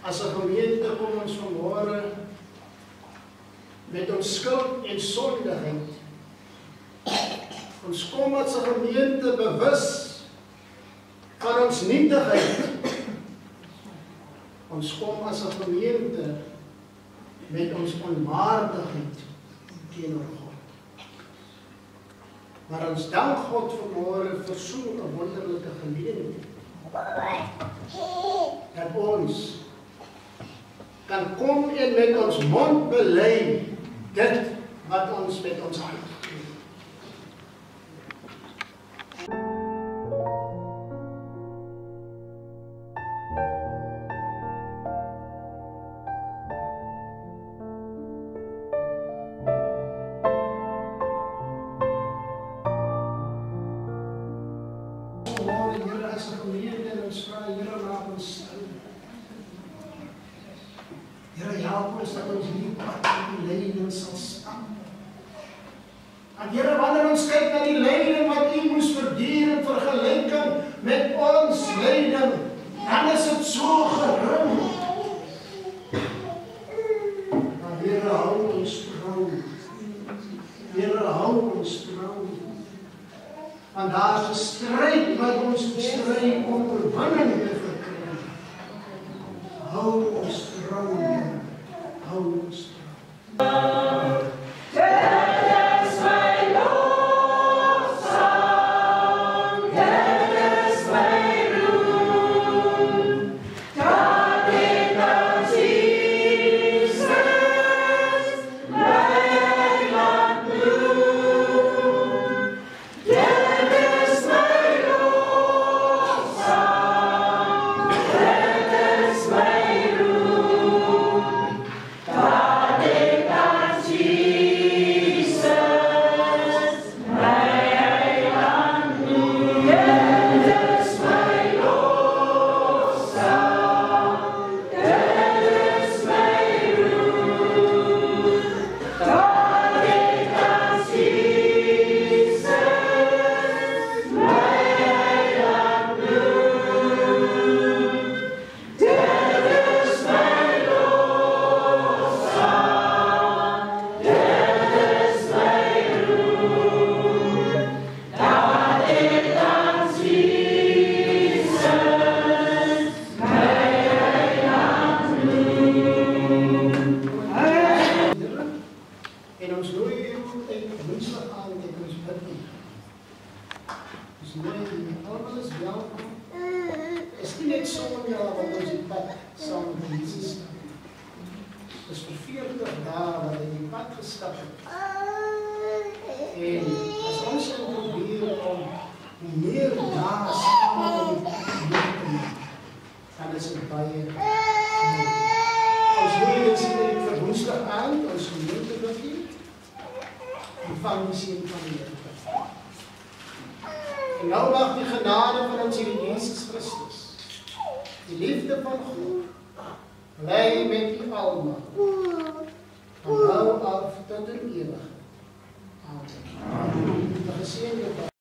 As 'n gemeente kom ons vanmôre met ons skuld en sondigheid. Ons kom as 'n gemeente bewus van ons nietigheid. Ons kom as 'n gemeente met ons onwaardigheid teenoor God. Maar ons dank God vanmôre vir so 'n wonderlike geleentheid. Dat ons kan kom en met ons mond bely dit wat ons met ons hart doen. Here, as 'n gemeente en ons vra, Here, maak ons stil. Here, help ons dat ons nie pad in die lyding sal stap. En Here, wanneer ons kyk na die lyding wat U moes verduur in vergelyking met ons lyding, dan is dit so gering. Maar Here, hou ons trouw. Here, hou ons trouw. Want daar is 'n stryd wat ons moet stry om oorwinning te verkry. Hou ons trouw, Here. Hou ons trouw. En ons nooi u uit Woensdag aan en ons bid u. Ons nooi u, almal is welkom. Is nie net Sonja wat ons die pad saam met Jesus stap. Dis vir 40 dae wat hy die pad gestap het. En as ons kan probeer om meer dae saam met die pad te maak, dan is dit baie mooi. Ons nooi mense uit vir Woensdag aan, ons gemeente bevier. Ontvang die seën van die Here. En nou mag die genade van ons Here Jesus Christus, die liefde van God, bly met u almal, van nou af tot in ewigheid. Amen. 'n Geseënde dag.